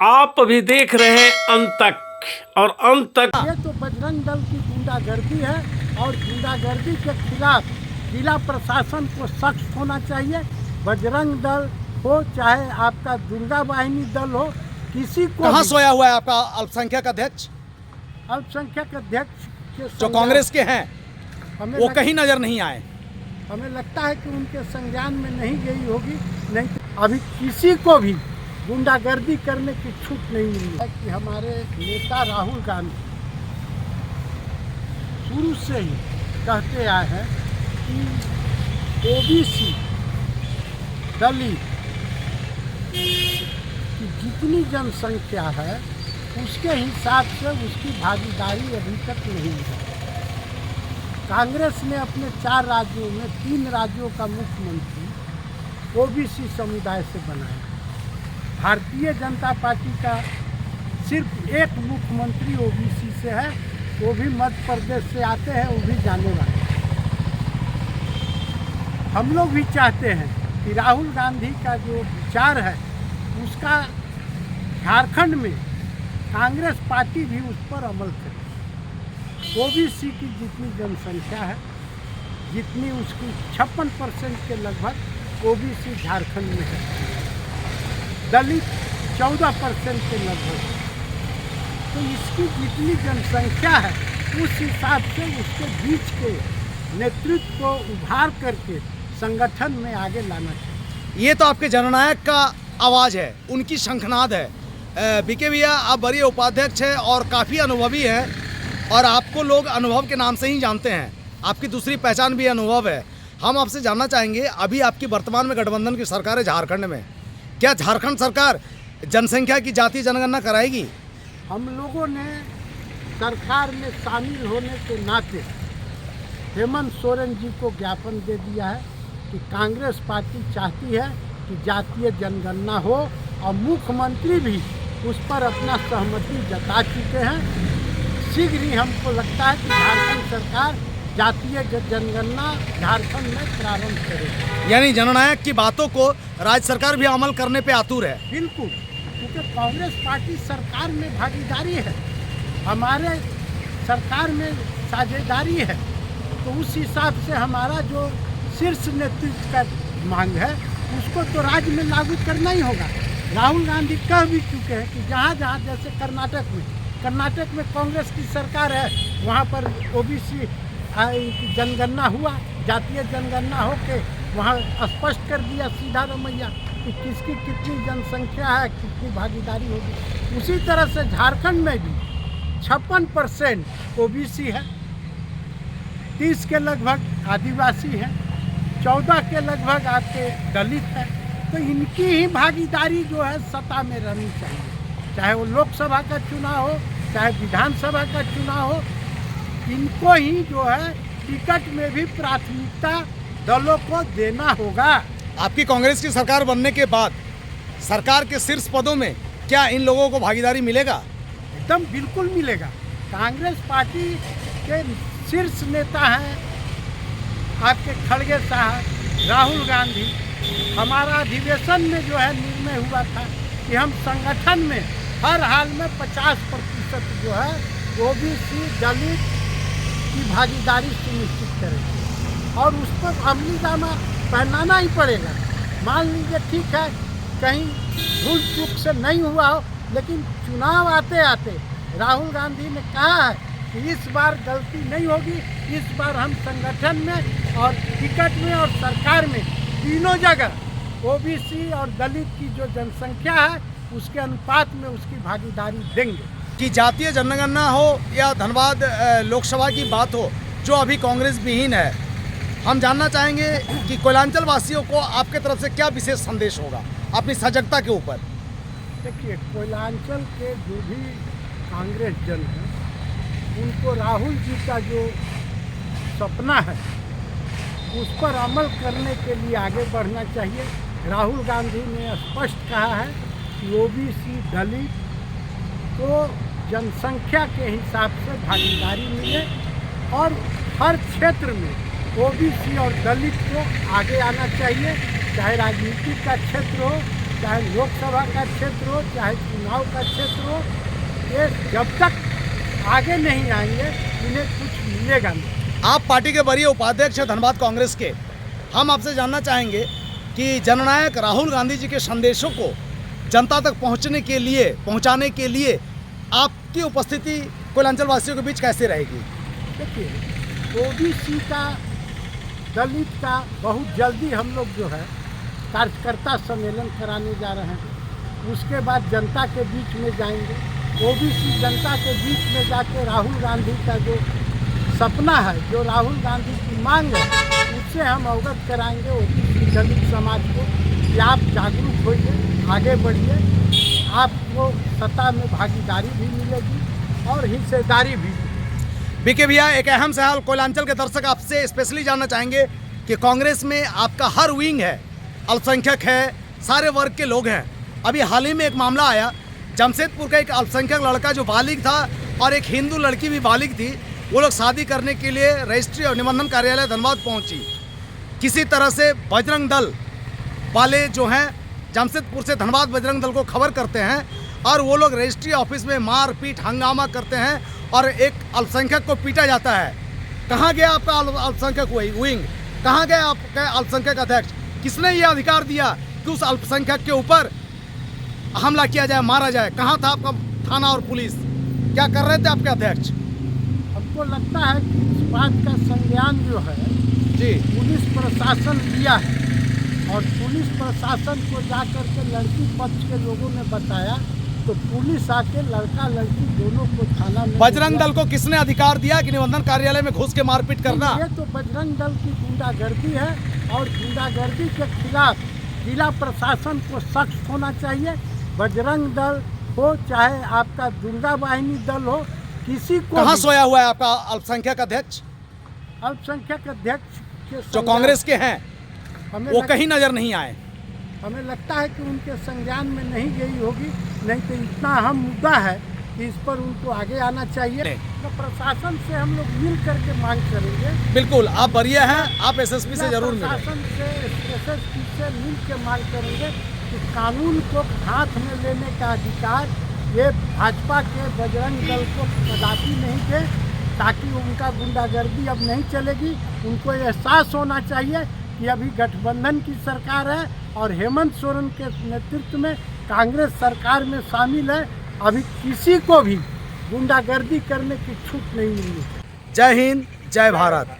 आप अभी देख रहे हैं अंत तक और अंत तक। ये तो बजरंग दल की गुंडागर्दी है और गुंडागर्दी के खिलाफ जिला प्रशासन को सख्त होना चाहिए। बजरंग दल हो चाहे आपका दुर्गा वाहिनी दल हो, किसी को कहाँ सोया हुआ है आपका अल्पसंख्यक अध्यक्ष? अल्पसंख्यक अध्यक्ष के जो कांग्रेस के हैं वो कहीं नजर नहीं आए। हमें लगता है कि उनके संज्ञान में नहीं गई होगी। नहीं तो अभी किसी को भी गुंडागर्दी करने की छूट नहीं मिली है। कि हमारे नेता राहुल गांधी शुरू से ही कहते आए हैं कि ओबीसी दलित की जितनी जनसंख्या है उसके हिसाब से उसकी भागीदारी अभी तक नहीं है। कांग्रेस ने अपने 4 राज्यों में 3 राज्यों का मुख्यमंत्री ओबीसी समुदाय से बनाया। भारतीय जनता पार्टी का सिर्फ एक मुख्यमंत्री ओबीसी से है, वो भी मध्य प्रदेश से आते हैं, वो भी जाने वाले। हम लोग भी चाहते हैं कि राहुल गांधी का जो विचार है उसका झारखंड में कांग्रेस पार्टी भी उस पर अमल करे। ओबीसी की जितनी जनसंख्या है, जितनी उसकी 56% के लगभग ओबीसी झारखंड में है, दलित 14% के लगभग। तो इसकी जितनी जनसंख्या है उस हिसाब से उसके बीच के नेतृत्व को उभार करके संगठन में आगे लाना चाहिए। ये तो आपके जननायक का आवाज़ है, उनकी शंखनाद है। बीके भैया, आप बड़े उपाध्यक्ष हैं और काफ़ी अनुभवी हैं और आपको लोग अनुभव के नाम से ही जानते हैं। आपकी दूसरी पहचान भी अनुभव है। हम आपसे जानना चाहेंगे, अभी आपकी वर्तमान में गठबंधन की सरकार है झारखंड में, क्या झारखंड सरकार जनसंख्या की जातीय जनगणना कराएगी? हम लोगों ने सरकार में शामिल होने के नाते हेमंत सोरेन जी को ज्ञापन दे दिया है कि कांग्रेस पार्टी चाहती है कि जातीय जनगणना हो और मुख्यमंत्री भी उस पर अपना सहमति जता चुके हैं। शीघ्र ही हमको लगता है कि झारखंड सरकार जातीय जनगणना झारखंड में प्रारंभ करेगी। यानी जननायक की बातों को राज्य सरकार भी अमल करने पे आतुर है। बिल्कुल, क्योंकि कांग्रेस पार्टी सरकार में भागीदारी है, हमारे सरकार में साझेदारी है, तो उस हिसाब से हमारा जो शीर्ष नेतृत्व का मांग है उसको तो राज्य में लागू करना ही होगा। राहुल गांधी कह भी चुके हैं कि जहाँ जहाँ, जैसे कर्नाटक में कांग्रेस की सरकार है, वहाँ पर ओबीसी जनगणना हुआ, जातीय जनगणना हो के वहाँ स्पष्ट कर दिया सीधा रमैया कि किसकी कितनी जनसंख्या है, कितनी भागीदारी होगी। उसी तरह से झारखंड में भी 56% ओबीसी है, 30 के लगभग आदिवासी हैं, 14 के लगभग आपके दलित हैं। तो इनकी ही भागीदारी जो है सत्ता में रहनी चाहिए, चाहे वो लोकसभा का चुनाव हो चाहे विधानसभा का चुनाव हो। इनको ही जो है टिकट में भी प्राथमिकता दलों को देना होगा। आपकी कांग्रेस की सरकार बनने के बाद सरकार के शीर्ष पदों में क्या इन लोगों को भागीदारी मिलेगा? एकदम बिल्कुल मिलेगा। कांग्रेस पार्टी के शीर्ष नेता हैं आपके खड़गे साहब, राहुल गांधी। हमारा अधिवेशन में जो है निर्णय हुआ था कि हम संगठन में हर हाल में 50% जो है ओबीसी दलित की भागीदारी सुनिश्चित करेंगे और उस पर अमली जामा पहनाना ही पड़ेगा। मान लीजिए ठीक है कहीं भूल चूक से नहीं हुआ हो, लेकिन चुनाव आते आते राहुल गांधी ने कहा है कि इस बार गलती नहीं होगी, इस बार हम संगठन में और टिकट में और सरकार में तीनों जगह ओबीसी और दलित की जो जनसंख्या है उसके अनुपात में उसकी भागीदारी देंगे। कि जातीय जनगणना हो या धनबाद लोकसभा की बात हो जो अभी कांग्रेस विहीन है, हम जानना चाहेंगे कि कोयलांचल वासियों को आपके तरफ से क्या विशेष संदेश होगा अपनी सजगता के ऊपर? देखिए, कोयलांचल के जो भी कांग्रेस जन हैं उनको राहुल जी का जो सपना है उस पर अमल करने के लिए आगे बढ़ना चाहिए। राहुल गांधी ने स्पष्ट कहा है कि ओबीसी दलित को जनसंख्या के हिसाब से भागीदारी मिले और हर क्षेत्र में ओबीसी और दलित को आगे आना चाहिए, चाहे राजनीति का क्षेत्र हो चाहे लोकसभा का क्षेत्र हो, चाहे चुनाव का क्षेत्र हो, ये जब तक आगे नहीं आएंगे इन्हें कुछ मिलेगा नहीं। आप पार्टी के वरीय उपाध्यक्ष हैं धनबाद कांग्रेस के। हम आपसे जानना चाहेंगे कि जननायक राहुल गांधी जी के संदेशों को जनता तक पहुंचाने के लिए आपकी उपस्थिति कोयलांचल वासियों के बीच कैसे रहेगी? देखिए, ओबीसी का, दलित का बहुत जल्दी हम लोग जो है कार्यकर्ता सम्मेलन कराने जा रहे हैं। उसके बाद जनता के बीच में जाएंगे। ओबीसी जनता के बीच में जाके राहुल गांधी का जो सपना है, जो राहुल गांधी की मांग है, उससे हम अवगत कराएंगे ओबीसी दलित समाज को कि आप जागरूक होइए, आगे बढ़िए, आपको सत्ता में भागीदारी भी मिलेगी और हिस्सेदारी भी। बीके भैया, एक अहम सवाल कोयलांचल के दर्शक आपसे स्पेशली जानना चाहेंगे कि कांग्रेस में आपका हर विंग है, अल्पसंख्यक है, सारे वर्ग के लोग हैं। अभी हाल ही में एक मामला आया, जमशेदपुर का एक अल्पसंख्यक लड़का जो बालिग था और एक हिंदू लड़की भी बालिग थी, वो लोग शादी करने के लिए रजिस्ट्री और निबंधन कार्यालय धनबाद पहुंची। किसी तरह से बजरंग दल वाले जो हैं जमशेदपुर से धनबाद बजरंग दल को खबर करते हैं और वो लोग रजिस्ट्री ऑफिस में मार पीट हंगामा करते हैं और एक अल्पसंख्यक को पीटा जाता है। कहाँ गया आपका अल्पसंख्यक विंग? कहाँ गया आपका अल्पसंख्यक अध्यक्ष? किसने ये अधिकार दिया कि उस अल्पसंख्यक के ऊपर हमला किया जाए, मारा जाए? कहाँ था आपका थाना और पुलिस? क्या कर रहे थे आपके अध्यक्ष? हमको लगता है कि इस बात का संज्ञान जो है जी पुलिस प्रशासन लिया है और पुलिस प्रशासन को जाकर के लड़की पक्ष के लोगों ने बताया तो पुलिस आके लड़का लड़की दोनों को थाना में। बजरंग दल को किसने अधिकार दिया कि निबंधन कार्यालय में घुस के मारपीट करना? ये तो बजरंग दल की गुंडागर्दी है और गुंडागर्दी के खिलाफ जिला प्रशासन को सख्त होना चाहिए। बजरंग दल हो चाहे आपका दुर्गा वाहिनी दल हो, किसी को कहाँ सोया हुआ है आपका अल्पसंख्यक अध्यक्ष? अल्पसंख्यक अध्यक्ष के जो कांग्रेस के हैं वो कहीं नजर नहीं आए। हमें लगता है कि उनके संज्ञान में नहीं गई होगी, नहीं तो इतना अहम मुद्दा है कि इस पर उनको आगे आना चाहिए। तो प्रशासन से हम लोग मिल करके मांग करेंगे। बिल्कुल, आप वरीय हैं, आप एसएसपी से जरूर मिलें। प्रशासन से, एसएसपी से मिल के मांग करेंगे कि कानून को हाथ में लेने का अधिकार ये भाजपा के बजरंग दल को कदापि नहीं दे, ताकि उनका गुंडागर्दी अब नहीं चलेगी। उनको एहसास होना चाहिए कि अभी गठबंधन की सरकार है और हेमंत सोरेन के नेतृत्व में कांग्रेस सरकार में शामिल है। अभी किसी को भी गुंडागर्दी करने की छूट नहीं मिली। जय हिंद, जय भारत।